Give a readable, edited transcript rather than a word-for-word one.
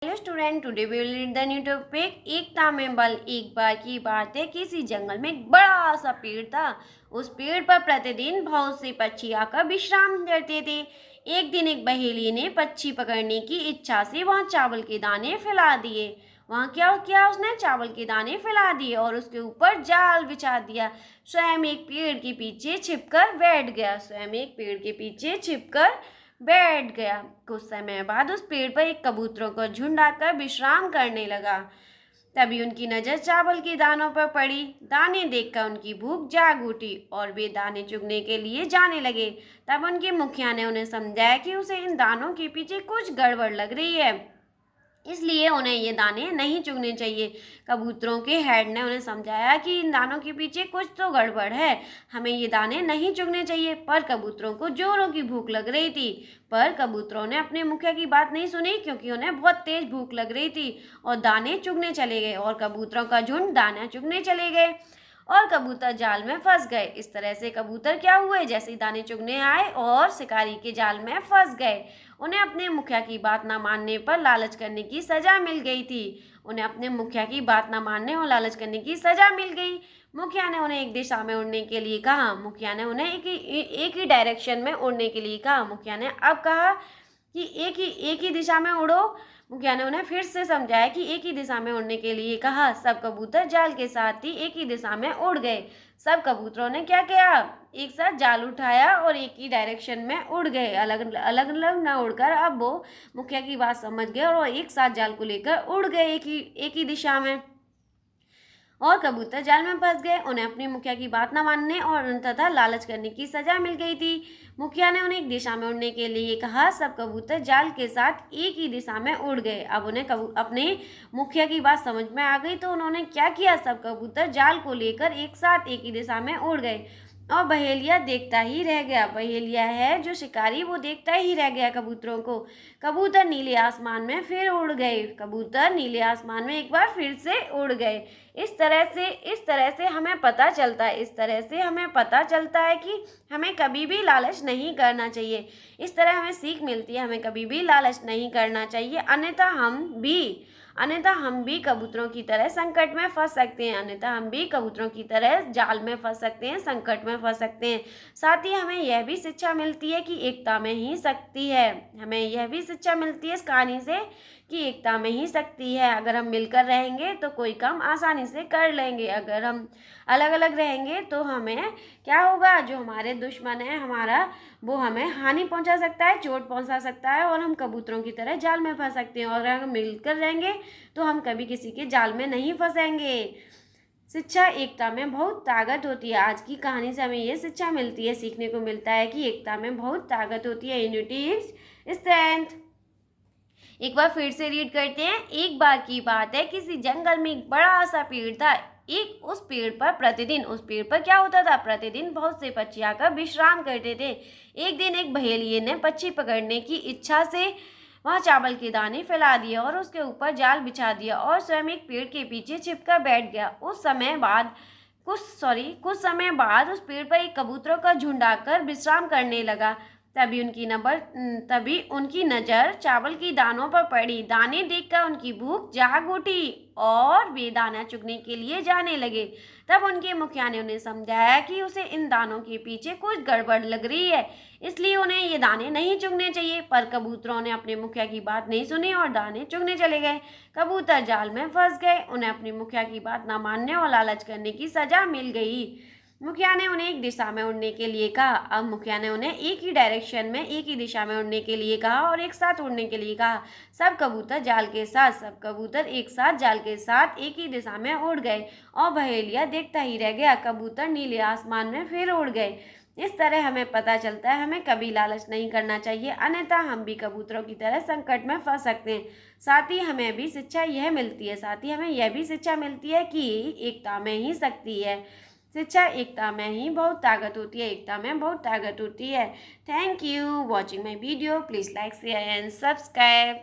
Hello student, today we will read the new topic एकता में बल। एक बार की बात है, किसी जंगल में एक बड़ा सा पेड़ था। उस पेड़ पर प्रतिदिन बहुत से पक्षी आकर विश्राम करते थे। एक दिन एक बहेली ने पक्षी पकड़ने की इच्छा से वहां चावल के दाने फैला दिए। वहां क्या किया उसने? चावल के दाने फैला दिए और उसके ऊपर जाल बिछा दिया। स्वयं एक पेड़ के पीछे छिपकर बैठ गया। स्वयं एक पेड़ के पीछे छिपकर बैठ गया। कुछ समय बाद उस पेड़ पर एक कबूतरों का झुंड आकर विश्राम करने लगा। तभी उनकी नजर चावल के दानों पर पड़ी। दाने देखकर उनकी भूख जाग उठी और वे दाने चुगने के लिए जाने लगे। तब उनके मुखिया ने उन्हें समझाया कि उसे इन दानों के पीछे कुछ गड़बड़ लग रही है, इसलिए उन्हें ये दाने नहीं चुगने चाहिए। कबूतरों के हेड ने उन्हें समझाया कि इन दानों के पीछे कुछ तो गड़बड़ है, हमें ये दाने नहीं चुगने चाहिए। पर कबूतरों को जोरों की भूख लग रही थी। पर कबूतरों ने अपने मुखिया की बात नहीं सुनी, क्योंकि उन्हें बहुत तेज भूख लग रही थी और दाने चुगने चले गए और कबूतरों का झुंड दाना चुगने चले गए और कबूतर जाल में फंस गए। इस तरह से कबूतर क्या हुए? जैसे ही दाने चुगने आए और शिकारी के जाल में फंस गए। उन्हें अपने मुखिया की बात ना मानने पर लालच करने की सजा मिल गई थी। उन्हें अपने मुखिया की बात ना मानने और लालच करने की सजा मिल गई। मुखिया ने उन्हें एक दिशा में उड़ने के लिए कहा। मुखिया ने उन्हें एक ही डायरेक्शन में उड़ने के लिए कहा। मुखिया ने अब कहा कि एक ही दिशा में उड़ो। मुखिया ने उन्हें फिर से समझाया कि एक ही दिशा में उड़ने के लिए कहा। सब कबूतर जाल के साथ ही एक ही दिशा में उड़ गए। सब कबूतरों ने क्या किया? एक साथ जाल उठाया और एक ही डायरेक्शन में उड़ गए। अलग अलग न उड़कर अब वो मुखिया की बात समझ गए और एक साथ जाल को लेकर उड़ गए एक ही दिशा में। और कबूतर जाल में फंस गए। उन्हें अपनी मुखिया की बात न मानने और अंततः लालच करने की सजा मिल गई थी। मुखिया ने उन्हें एक दिशा में उड़ने के लिए कहा। सब कबूतर जाल के साथ एक ही दिशा में उड़ गए। अब उन्हें अपने मुखिया की बात समझ में आ गई, तो उन्होंने क्या किया? सब कबूतर जाल को लेकर एक साथ एक ही दिशा में उड़ गए और बहेलिया देखता ही रह गया। बहेलिया है जो शिकारी, वो देखता ही रह गया कबूतरों को। कबूतर नीले आसमान में फिर उड़ गए। कबूतर नीले आसमान में एक बार फिर से उड़ गए। इस तरह से हमें पता चलता है कि हमें कभी भी लालच नहीं करना चाहिए। इस तरह हमें सीख मिलती है, हमें कभी भी लालच नहीं करना चाहिए, अन्यथा हम भी कबूतरों की तरह संकट में फंस सकते हैं। अन्यथा हम भी कबूतरों की तरह जाल में फंस सकते हैं, संकट में फंस सकते हैं। साथ ही हमें यह भी शिक्षा मिलती है कि एकता में ही शक्ति है। हमें यह भी शिक्षा मिलती है इस कहानी से कि एकता में ही शक्ति है। अगर हम मिलकर रहेंगे तो कोई काम आसानी से कर लेंगे। अगर हम अलग अलग रहेंगे तो हमें क्या होगा? जो हमारे दुश्मन है हमारा, वो हमें हानि पहुंचा सकता है, चोट पहुंचा सकता है और हम कबूतरों की तरह जाल में फंस सकते हैं। और अगर हम मिलकर रहेंगे तो हम कभी किसी के जाल में नहीं फंसेंगे। शिक्षा एकता में बहुत ताकत होती है। आज की कहानी से हमें ये शिक्षा मिलती है, सीखने को मिलता है कि एकता में बहुत ताकत होती है। Unity is strength. एक बार फिर से रीड करते हैं। एक बार की बात है, किसी जंगल में एक बड़ा सा पेड़ था। उस पेड़ पर क्या होता था? प्रतिदिन बहुत से पक्षी आकर विश्राम करते थे। एक दिन एक बहेलिये ने पक्षी पकड़ने की इच्छा से वहां चावल के दाने फैला दिए और उसके ऊपर जाल बिछा दिया और स्वयं एक पेड़ के पीछे छिपकर बैठ गया। कुछ समय बाद उस पेड़ पर एक कबूतरों का झुंड आकर विश्राम करने लगा। तभी उनकी नजर चावल की दानों पर पड़ी। दाने देखकर उनकी भूख जाग उठी और वे दाना चुगने के लिए जाने लगे। तब उनके मुखिया ने उन्हें समझाया कि उसे इन दानों के पीछे कुछ गड़बड़ लग रही है, इसलिए उन्हें ये दाने नहीं चुगने चाहिए। पर कबूतरों ने अपने मुखिया की बात नहीं सुनी और दाने चुगने चले गए। कबूतर जाल में फंस गए। उन्हें अपनी मुखिया की बात न मानने और लालच करने की सजा मिल गई। मुखिया ने उन्हें एक दिशा में उड़ने के लिए कहा। अब मुखिया ने उन्हें एक ही डायरेक्शन में एक ही दिशा में उड़ने के लिए कहा और एक साथ उड़ने के लिए कहा। सब कबूतर एक साथ जाल के साथ एक ही दिशा में उड़ गए और बहेलिया देखता ही रह गया। कबूतर नीले आसमान में फिर उड़ गए। इस तरह हमें पता चलता है हमें कभी लालच नहीं करना चाहिए, अन्यथा हम भी कबूतरों की तरह संकट में फंस सकते हैं। साथ ही हमें यह भी शिक्षा मिलती है कि एकता में ही शक्ति है। शिक्षा एकता में ही बहुत ताकत होती है। Thank you watching my video. Please like share and subscribe.